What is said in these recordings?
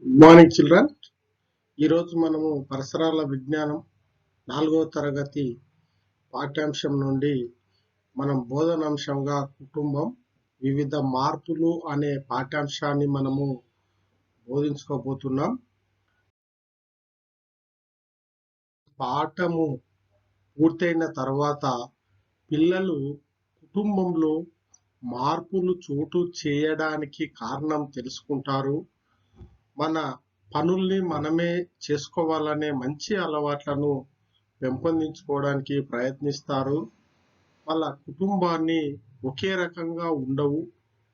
Good morning children. ఈరోజు మనము పరిసరాల విజ్ఞానం 4వ తరగతి పాఠ్యాంశం నుండి మనం బోధనాంశంగా కుటుంబం వివిధ మార్పులు అనే పాఠ్యాంశాన్ని మనము బోధించుకోబోతున్నాం. పాఠము పూర్తయిన తర్వాత పిల్లలు కుటుంబంలో మార్పులు చోటు చేయడానికి కారణం తెలుసుకుంటారు. మన పనుల్ని మనమే చేసుకోవాలనే మంచి అలవాట్లను పెంపొందించుకోవడానికి ప్రయత్నిస్తారు. వాళ్ళ కుటుంబాన్ని ఒకే రకంగా ఉండవు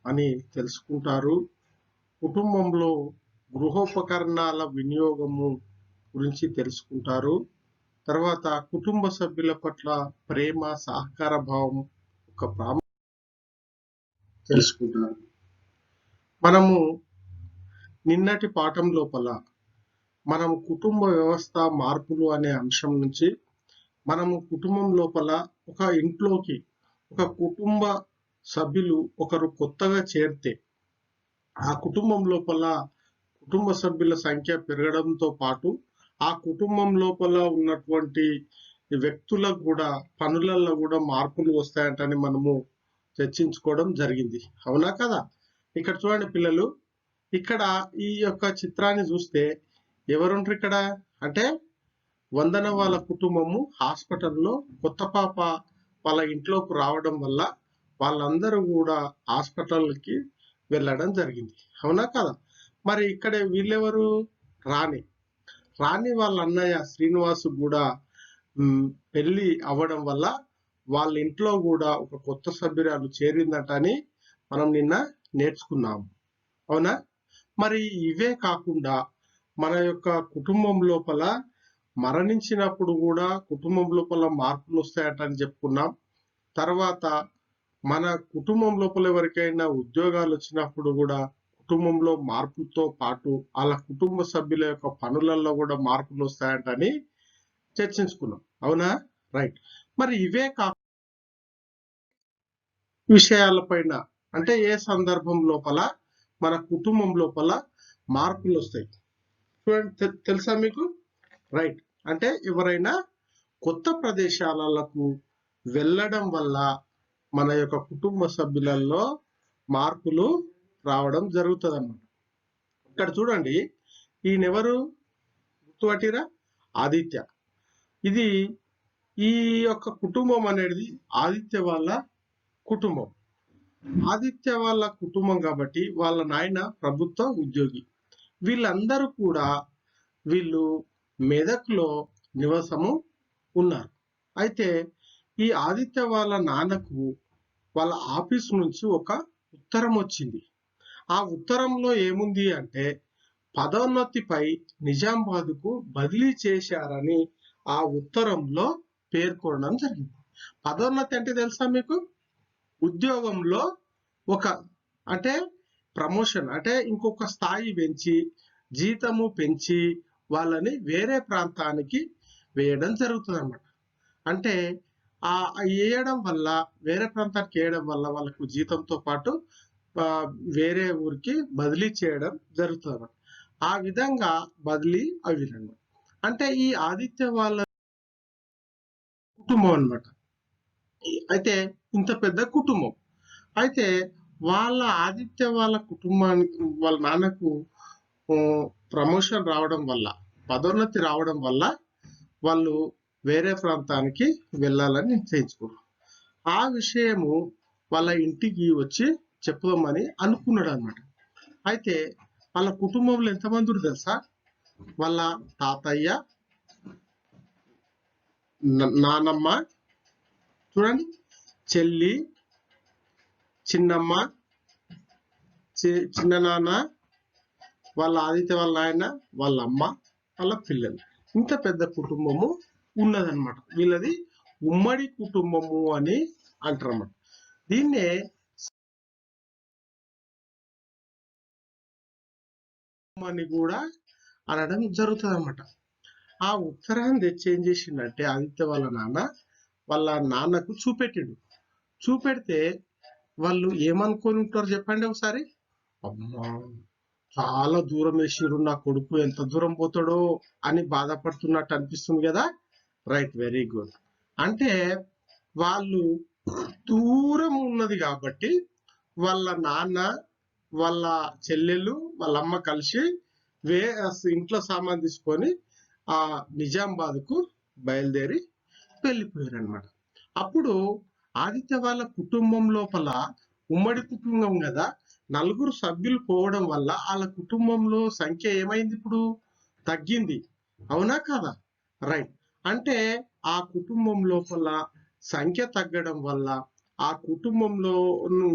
అని తెలుసుకుంటారు. కుటుంబంలో గృహోపకరణాల వినియోగము గురించి తెలుసుకుంటారు. తర్వాత కుటుంబ సభ్యుల పట్ల ప్రేమ, సహకార భావం ఒక ప్రాముఖ్యత తెలుసుకుంటారు. మనము నిన్నటి పాఠం లోపల మనము కుటుంబ వ్యవస్థ మార్పులు అనే అంశం నుంచి మనము కుటుంబం లోపల ఒక ఇంట్లోకి ఒక కుటుంబ సభ్యులు ఒకరు కొత్తగా చేరితే ఆ కుటుంబం లోపల కుటుంబ సభ్యుల సంఖ్య పెరగడంతో పాటు ఆ కుటుంబం లోపల ఉన్నటువంటి వ్యక్తులకు కూడా పనులలో కూడా మార్పులు వస్తాయంటని మనము చర్చించుకోవడం జరిగింది. అవునా కదా? ఇక్కడ చూడండి పిల్లలు, ఇక్కడ ఈ యొక్క చిత్రాన్ని చూస్తే ఎవరుంటారు ఇక్కడ అంటే వందన వాళ్ళ కుటుంబము హాస్పిటల్లో కొత్త పాప వాళ్ళ ఇంట్లోకి రావడం వల్ల వాళ్ళందరూ కూడా హాస్పిటల్కి వెళ్ళడం జరిగింది. అవునా కదా? మరి ఇక్కడ వీళ్ళెవరు? రాణి వాళ్ళ అన్నయ్య శ్రీనివాసు కూడా పెళ్లి అవ్వడం వల్ల వాళ్ళ ఇంట్లో కూడా ఒక కొత్త సభ్యురాలు చేరిందట అని మనం నిన్న నేర్చుకున్నాము. అవునా? మరి ఇవే కాకుండా మన యొక్క కుటుంబం లోపల మరణించినప్పుడు కూడా కుటుంబం లోపల మార్పులు వస్తాయట అని చెప్పుకున్నాం. తర్వాత మన కుటుంబం లోపల ఎవరికైనా ఉద్యోగాలు వచ్చినప్పుడు కూడా కుటుంబంలో మార్పులతో పాటు వాళ్ళ కుటుంబ సభ్యుల యొక్క పనులలో కూడా మార్పులు వస్తాయంటని చర్చించుకున్నాం. అవునా? రైట్. మరి ఇవే కాకుండా విషయాలపైన అంటే ఏ సందర్భం లోపల మన కుటుంబం లోపల మార్పులు వస్తాయి చూడండి, తెలుసా మీకు? రైట్. అంటే ఎవరైనా కొత్త ప్రదేశాలకు వెళ్ళడం వల్ల మన యొక్క కుటుంబ సభ్యులలో మార్పులు రావడం జరుగుతుంది అన్నమాట. ఇక్కడ చూడండి, ఈయనెవరు గుర్తుపట్టిరా? ఆదిత్య. ఇది ఈ యొక్క కుటుంబం అనేది ఆదిత్య వాళ్ళ కుటుంబం. ఆదిత్య వాళ్ళ కుటుంబం కాబట్టి వాళ్ళ నాయన ప్రభుత్వ ఉద్యోగి. వీళ్ళందరూ కూడా వీళ్ళు మెదక్లో నివాసము ఉన్నారు. అయితే ఈ ఆదిత్య వాళ్ళ నాన్నకు వాళ్ళ ఆఫీస్ నుంచి ఒక ఉత్తరం వచ్చింది. ఆ ఉత్తరంలో ఏముంది అంటే పదోన్నతిపై నిజామాబాద్కు బదిలీ చేశారని ఆ ఉత్తరంలో పేర్కొనడం జరిగింది. పదోన్నతి అంటే తెలుసా మీకు? ఉద్యోగంలో ఒక అంటే ప్రమోషన్ అంటే ఇంకొక స్థాయి పెంచి జీతము పెంచి వాళ్ళని వేరే ప్రాంతానికి వేయడం జరుగుతుంది అన్నమాట. అంటే వేయడం వల్ల వేరే ప్రాంతానికి వేయడం వల్ల వాళ్ళకు జీతంతో పాటు వేరే ఊరికి బదిలీ చేయడం జరుగుతుంది అన్నమాట. ఆ విధంగా బదిలీ అయ్యారన్నమాట. అంటే ఈ ఆదిత్య వాళ్ళ కుటుంబం అన్నమాట. అయితే ఇంత పెద్ద కుటుంబం. అయితే వాళ్ళ ఆదిత్య వాళ్ళ కుటుంబానికి వాళ్ళ నాన్నకు ప్రమోషన్ రావడం వల్ల పదోన్నతి రావడం వల్ల వాళ్ళు వేరే ప్రాంతానికి వెళ్ళాలని నిశ్చయించుకున్నారు. ఆ విషయము వాళ్ళ ఇంటికి వచ్చి చెప్పుదామని అనుకున్నాడు అనమాట. అయితే వాళ్ళ కుటుంబంలో ఎంతమంది తెలుసా? వాళ్ళ తాతయ్య, నానమ్మ, చూడండి, చెల్లి, చిన్నమ్మ, చిన్న నాన్న, వాళ్ళ ఆదిత్య వాళ్ళ నాయన, వాళ్ళ అమ్మ, వాళ్ళ పిల్లలు. ఇంత పెద్ద కుటుంబము ఉన్నదన్నమాట. వీళ్ళది ఉమ్మడి కుటుంబము అని అంటారన్నమాట. దీన్నే అని కూడా అనడం జరుగుతుంది అన్నమాట. ఆ ఉత్తరాన్ని తెచ్చి ఏం చేసిండంటే ఆదిత్య వాళ్ళ నాన్నకు చూపెడితే వాళ్ళు ఏమనుకొని ఉంటారు చెప్పండి ఒకసారి? అమ్మా చాలా దూరం వేసిర్రు, నా కొడుకు ఎంత దూరం పోతాడో అని బాధపడుతున్నట్టు అనిపిస్తుంది కదా. Right, very good. అంటే వాళ్ళు దూరం ఉన్నది కాబట్టి వాళ్ళ నాన్న, వాళ్ళ చెల్లెలు, వాళ్ళ అమ్మ కలిసి ఇంట్లో సామాన్ తీసుకొని ఆ నిజామాబాద్కు బయలుదేరి వెళ్ళిపోయారు అనమాట. అప్పుడు ఆదిత్య వాళ్ళ కుటుంబం లోపల ఉమ్మడి కుటుంబం కదా, నలుగురు సభ్యులు పోవడం వల్ల వాళ్ళ కుటుంబంలో సంఖ్య ఏమైంది, ఇప్పుడు తగ్గింది. అవునా కాదా? రైట్. అంటే ఆ కుటుంబం లోపల సంఖ్య తగ్గడం వల్ల ఆ కుటుంబంలో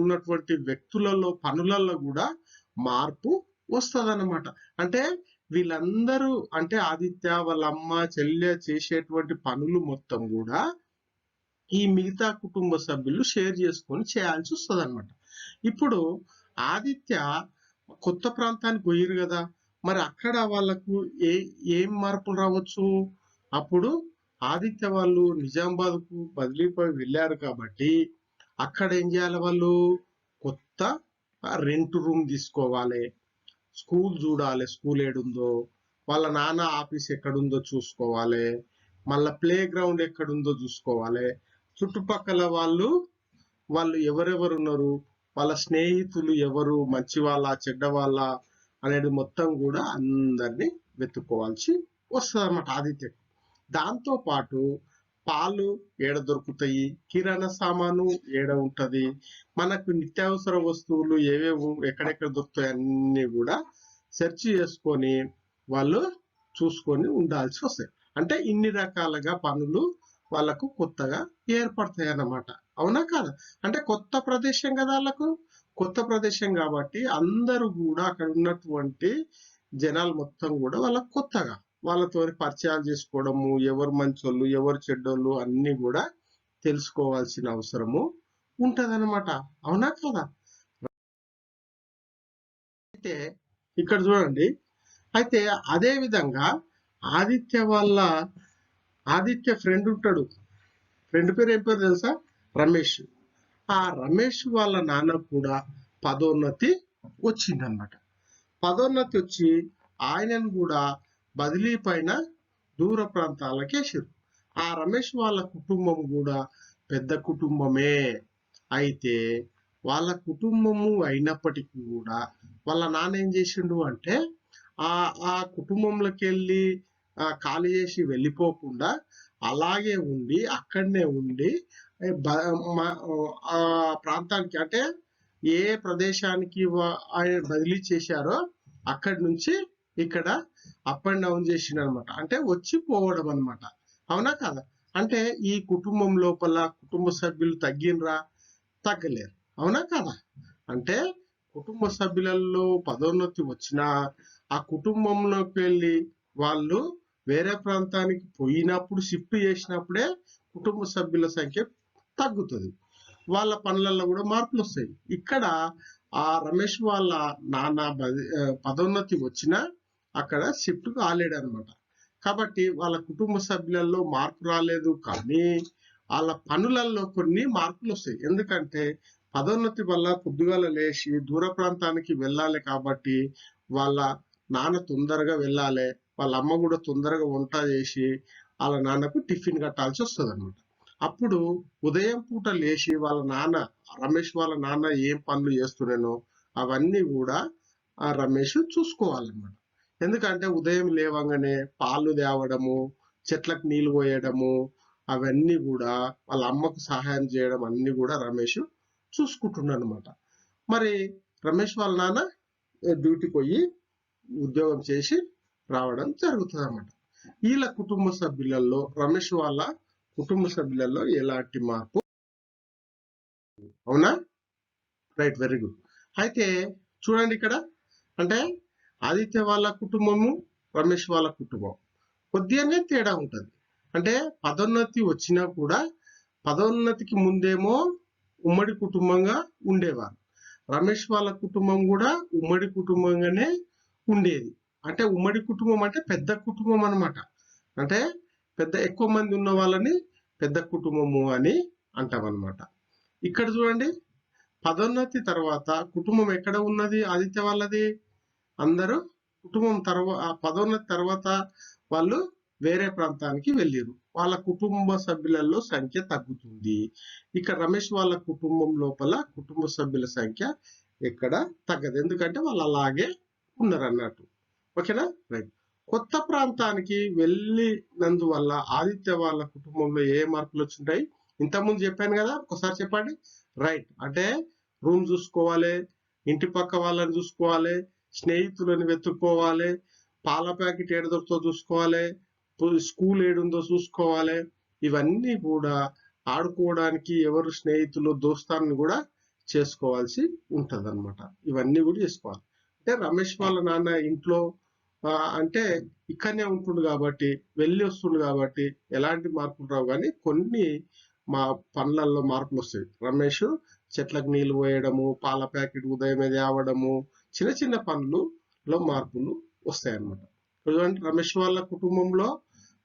ఉన్నటువంటి వ్యక్తులలో, పనులలో కూడా మార్పు వస్తుందన్నమాట. అంటే వీళ్ళందరూ, అంటే ఆదిత్య వాళ్ళ అమ్మ చెల్లె చేసేటువంటి పనులు మొత్తం కూడా ఈ మిగతా కుటుంబ సభ్యులు షేర్ చేసుకొని చేయాల్సి వస్తుంది అనమాట. ఇప్పుడు ఆదిత్య కొత్త ప్రాంతానికి పోయిరు కదా, మరి అక్కడ వాళ్ళకు ఏం మార్పులు రావచ్చు? అప్పుడు ఆదిత్య వాళ్ళు నిజామాబాద్కు బదిలీపోయి వెళ్ళారు కాబట్టి అక్కడ ఏం చేయాలి, వాళ్ళు కొత్త రెంట్ రూమ్ తీసుకోవాలి, స్కూల్ చూడాలి, స్కూల్ ఏడుందో, వాళ్ళ నాన్న ఆఫీస్ ఎక్కడుందో చూసుకోవాలి, మళ్ళా ప్లే గ్రౌండ్ ఎక్కడుందో చూసుకోవాలి, చుట్టుపక్కల వాళ్ళు ఎవరెవరు ఉన్నారు, వాళ్ళ స్నేహితులు ఎవరు, మంచి వాళ్ళ చెడ్డ వాళ్ళ అనేది మొత్తం కూడా అందరినీ వెతుక్కోవాల్సి వస్తుంది అన్నమాట ఆదిత్యకు. దాంతో పాటు పాలు ఏడ దొరుకుతాయి, కిరాణా సామాను ఏడ ఉంటది, మనకు నిత్యావసర వస్తువులు ఏవేవి ఎక్కడెక్కడ దొరుకుతాయి అన్ని కూడా సెర్చ్ చేసుకొని వాళ్ళు చూసుకొని ఉండాల్సి వస్తాయి. అంటే ఇన్ని రకాలుగా పనులు వాళ్ళకు కొత్తగా ఏర్పడతాయి అన్నమాట. అవునా కాదా? అంటే కొత్త ప్రదేశం కదా, వాళ్ళకు కొత్త ప్రదేశం కాబట్టి అందరూ కూడా అక్కడ ఉన్నటువంటి జనాలు మొత్తం కూడా వాళ్ళకు కొత్తగా, వాళ్ళతో పరిచయాలు చేసుకోవడము, ఎవరు మంచోళ్ళు ఎవరు చెడ్డోళ్ళు అన్ని కూడా తెలుసుకోవాల్సిన అవసరము ఉంటదన్నమాట. అవునా కదా? అయితే ఇక్కడ చూడండి, అయితే అదే విధంగా ఆదిత్య ఫ్రెండ్ ఉంటాడు. ఫ్రెండ్ పేరు ఏం పేరు తెలుసా? రమేష్. ఆ రమేష్ వాళ్ళ నాన్న కూడా పదోన్నతి వచ్చిందనమాట. పదోన్నతి వచ్చి ఆయనను కూడా బదిలీ పైన దూర ప్రాంతాలకు వేసారు. ఆ రమేష్ వాళ్ళ కుటుంబం కూడా పెద్ద కుటుంబమే. అయితే వాళ్ళ కుటుంబము అయినప్పటికీ కూడా వాళ్ళ నాన్న ఏం చేసిండు అంటే ఆ కుటుంబంలోకి వెళ్ళి ఖాళీ చేసి వెళ్ళిపోకుండా అలాగే ఉండి అక్కడనే ఉండి ఆ ప్రాంతానికి, అంటే ఏ ప్రదేశానికి ఆయన బదిలీ చేశారో అక్కడి నుంచి ఇక్కడ అప్ అండ్ డౌన్ చేసిండు అనమాట. అంటే వచ్చి పోవడం అనమాట. అవునా కదా? అంటే ఈ కుటుంబం లోపల కుటుంబ సభ్యులు తగ్గినరా? తగ్గలేరు. అవునా కదా? అంటే కుటుంబ సభ్యులలో పదోన్నతి వచ్చినా ఆ కుటుంబంలోకి వెళ్ళి వాళ్ళు వేరే ప్రాంతానికి పోయినప్పుడు, షిఫ్ట్ చేసినప్పుడే కుటుంబ సభ్యుల సంఖ్య తగ్గుతుంది, వాళ్ళ పనులలో కూడా మార్పులు వస్తాయి. ఇక్కడ ఆ రమేష్ వాళ్ళ నాన్న పదోన్నతి వచ్చినా అక్కడ షిఫ్ట్ కాలేడు అనమాట. కాబట్టి వాళ్ళ కుటుంబ సభ్యులలో మార్పు రాలేదు, కానీ వాళ్ళ పనులలో కొన్ని మార్పులు వస్తాయి. ఎందుకంటే పదోన్నతి వల్ల పొద్దుగాల లేచి దూర ప్రాంతానికి వెళ్ళాలి కాబట్టి వాళ్ళ నాన్న తొందరగా వెళ్ళాలి, వాళ్ళ అమ్మ కూడా తొందరగా వంట చేసి వాళ్ళ నాన్నకు టిఫిన్ కట్టాల్సి వస్తుంది అనమాట. అప్పుడు ఉదయం పూట లేచి వాళ్ళ నాన్న, రమేష్ వాళ్ళ నాన్న ఏం పనులు చేస్తున్నానో అవన్నీ కూడా ఆ రమేష్ చూసుకోవాలన్నమాట. ఎందుకంటే ఉదయం లేవగానే పాలు తేవడము, చెట్లకు నీళ్లు పోయడము, అవన్నీ కూడా వాళ్ళ అమ్మకు సహాయం చేయడం అన్ని కూడా రమేష్ చూసుకుంటున్నాడు అనమాట. మరి రమేష్ వాళ్ళ నాన్న డ్యూటీకి పోయి ఉద్యోగం చేసి రావడం జరుగుతుంది అన్నమాట. వీళ్ళ కుటుంబ సభ్యులలో, రమేష్ వాళ్ళ కుటుంబ సభ్యులలో ఎలాంటి మార్పు? అవునా? Right, very good. అయితే చూడండి ఇక్కడ, అంటే ఆదిత్య వాళ్ళ కుటుంబము, రమేష్ వాళ్ళ కుటుంబం కొద్దిగానే తేడా ఉంటుంది. అంటే పదోన్నతి వచ్చినా కూడా పదోన్నతికి ముందేమో ఉమ్మడి కుటుంబంగా ఉండేవారు. రమేష్ వాళ్ళ కుటుంబం కూడా ఉమ్మడి కుటుంబంగానే ఉండేది. అంటే ఉమ్మడి కుటుంబం అంటే పెద్ద కుటుంబం అనమాట. అంటే ఎక్కువ మంది ఉన్న వాళ్ళని పెద్ద కుటుంబము అని అంటాం అనమాట. ఇక్కడ చూడండి, పదోన్నతి తర్వాత కుటుంబం ఎక్కడ ఉన్నది ఆదిత్య వాళ్ళది? అందరూ కుటుంబం పదోన్నతి తర్వాత వాళ్ళు వేరే ప్రాంతానికి వెళ్ళిరు. వాళ్ళ కుటుంబ సభ్యులలో సంఖ్య తగ్గుతుంది. ఇక్కడ రమేష్ వాళ్ళ కుటుంబం లోపల కుటుంబ సభ్యుల సంఖ్య ఎక్కడ తగ్గదు, ఎందుకంటే వాళ్ళు అలాగే ఉన్నారు అన్నట్టు. ఓకేనా, రైట్. కొత్త ప్రాంతానికి వెళ్ళినందువల్ల ఆదిత్య వాళ్ళ కుటుంబంలో ఏ మార్పులు వచ్చింటాయి? ఇంతకుముందు చెప్పాను కదా, ఒకసారి చెప్పండి. రైట్, అంటే రూమ్ చూసుకోవాలి, ఇంటి పక్క వాళ్ళని చూసుకోవాలి, స్నేహితులను వెతుక్కోవాలి, పాల ప్యాకెట్ ఏడు దొరుకుతో చూసుకోవాలి, స్కూల్ ఏడుందో చూసుకోవాలి. ఇవన్నీ కూడా ఆడుకోవడానికి ఎవరు స్నేహితులు దోస్తాన్ని కూడా చేసుకోవాల్సి ఉంటది అనమాట. ఇవన్నీ కూడా చేసుకోవాలి. అంటే రమేష్ వాళ్ళ నాన్న ఇంట్లో అంటే ఇక్కడనే ఉంటుండు కాబట్టి, వెళ్ళి వస్తుండు కాబట్టి ఎలాంటి మార్పులు రావు, కానీ కొన్ని మా పనులలో మార్పులు వస్తాయి. రమేష్ చెట్లకు నీళ్లు పోయడము, పాల ప్యాకెట్ ఉదయమే తేవడము, చిన్న చిన్న పనులలో మార్పులు వస్తాయి అన్నమాట. చూడండి, రమేష్ వాళ్ళ కుటుంబంలో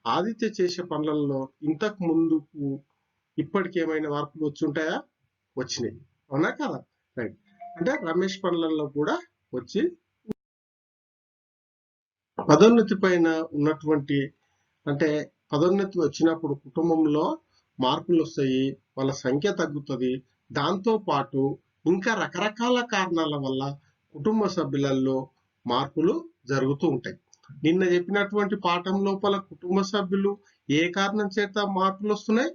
ఆదిత్య చేసే పనులలో ఇంతకు ముందుకు ఇప్పటికి ఏమైనా మార్పులు వచ్చి ఉంటాయా? వచ్చినాయి, అవునా కదా? రైట్. అంటే రమేష్ పనులలో కూడా వచ్చి పదోన్నతి పైన ఉన్నటువంటి, అంటే పదోన్నతి వచ్చినప్పుడు కుటుంబంలో మార్పులు వస్తాయి, వాళ్ళ సంఖ్య తగ్గుతుంది. దాంతో పాటు ఇంకా రకరకాల కారణాల వల్ల కుటుంబ సభ్యులలో మార్పులు జరుగుతూ ఉంటాయి. నిన్న చెప్పినటువంటి పాఠం లోపల కుటుంబ సభ్యులు ఏ కారణం చేత మార్పులు వస్తున్నాయి?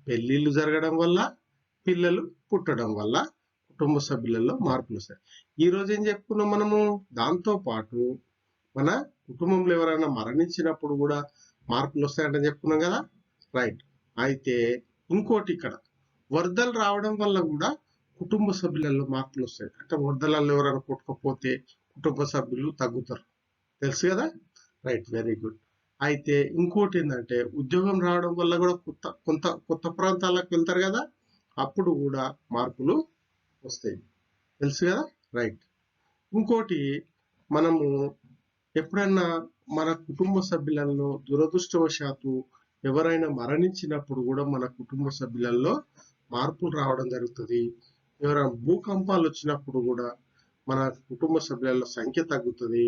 పెళ్లిళ్ళు జరగడం వల్ల, పిల్లలు పుట్టడం వల్ల కుటుంబ సభ్యులలో మార్పులు వస్తాయి. ఈ రోజు ఏం చెప్పుకున్నాం మనము? దాంతో పాటు మన కుటుంబంలో ఎవరైనా మరణించినప్పుడు కూడా మార్పులు వస్తాయంటే చెప్పుకున్నాం కదా, రైట్. అయితే ఇంకోటి, ఇక్కడ వరదలు రావడం వల్ల కూడా కుటుంబ సభ్యులలో మార్పులు వస్తాయి. అంటే వరదలలో ఎవరైనా కొట్టుకపోతే కుటుంబ సభ్యులు తగ్గుతారు, తెలుసు కదా, రైట్, వెరీ గుడ్. అయితే ఇంకోటి ఏంటంటే ఉద్యోగం రావడం వల్ల కూడా కొత్త ప్రాంతాలకు వెళ్తారు కదా, అప్పుడు కూడా మార్పులు వస్తాయి, తెలుసు కదా, రైట్. ఇంకోటి, మనము ఎప్పుడన్నా మన కుటుంబ సభ్యులలో దురదృష్టవశాత్తు ఎవరైనా మరణించినప్పుడు కూడా మన కుటుంబ సభ్యులలో మార్పులు రావడం జరుగుతుంది. ఎవరైనా భూకంపాలు వచ్చినప్పుడు కూడా మన కుటుంబ సభ్యుల సంఖ్య తగ్గుతుంది.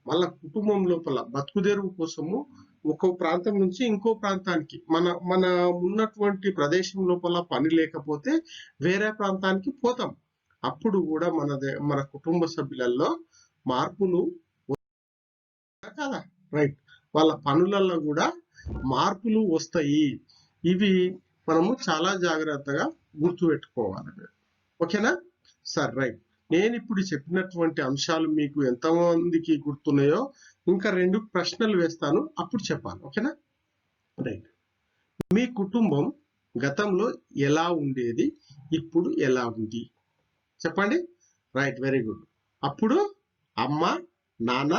మళ్ళా కుటుంబం లోపల బతుకుదెరువు కోసము ఒక ప్రాంతం నుంచి ఇంకో ప్రాంతానికి, మన ఉన్నటువంటి ప్రదేశం లోపల పని లేకపోతే వేరే ప్రాంతానికి పోతాం. అప్పుడు కూడా మన కుటుంబ సభ్యులలో మార్పులు కదా, రైట్. వాళ్ళ పనులలో కూడా మార్పులు వస్తాయి. ఇవి మనము చాలా జాగ్రత్తగా గుర్తుపెట్టుకోవాలి. ఓకేనా సార్, రైట్. నేను ఇప్పుడు చెప్పినటువంటి అంశాలు మీకు ఎంతమందికి గుర్తున్నాయో ఇంకా 2 ప్రశ్నలు వేస్తాను, అప్పుడు చెప్పాలి. ఓకేనా, రైట్. మీ కుటుంబం గతంలో ఎలా ఉండేది, ఇప్పుడు ఎలా ఉంది చెప్పండి. Right, very good. అప్పుడు అమ్మ, నాన్న,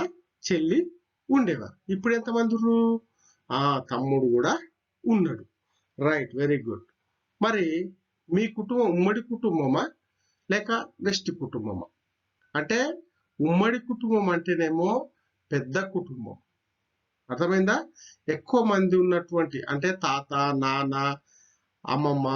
చెల్లి ఉండేవారు. ఇప్పుడు ఎంతమంది? తమ్ముడు కూడా ఉన్నాడు. Right, very good. మరి మీ కుటుంబం ఉమ్మడి కుటుంబమా లేక వెస్ట్ కుటుంబమా? అంటే ఉమ్మడి కుటుంబం అంటేనేమో పెద్ద కుటుంబం, అర్థమైందా? ఎక్కువ మంది ఉన్నటువంటి, అంటే తాత, నాన్న, అమ్మమ్మ,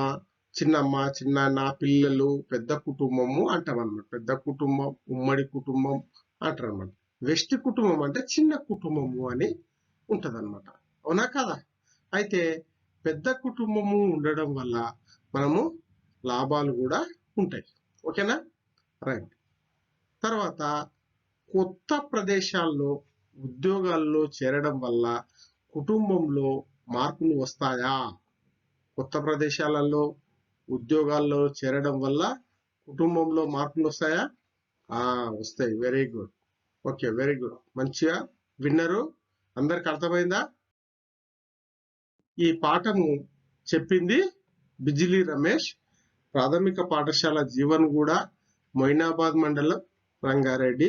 చిన్నమ్మ, చిన్నాన్న, పిల్లలు, పెద్ద కుటుంబము అంటాం అన్నమాట. పెద్ద కుటుంబం, ఉమ్మడి కుటుంబం అంటారు అన్నమాట. వెస్ట్ కుటుంబం అంటే చిన్న కుటుంబము అని ఉంటదన్నమాట, అవునా కదా? అయితే పెద్ద కుటుంబము ఉండడం వల్ల మనము లాభాలు కూడా ఉంటాయి. ఓకేనా, రైట్. తర్వాత కొత్త ప్రదేశాల్లో ఉద్యోగాల్లో చేరడం వల్ల కుటుంబంలో మార్పులు వస్తాయా? కొత్త ప్రదేశాలలో ఉద్యోగాల్లో చేరడం వల్ల కుటుంబంలో మార్పులు వస్తాయా? వస్తాయి, very good. Okay, very good, మంచిగా విన్నరు. అందరికి అర్థమైందా? ఈ పాఠము చెప్పింది బిజిలీ రమేష్, ప్రాథమిక పాఠశాల జీవన్గూడ, మొయినాబాద్ మండలం, రంగారెడ్డి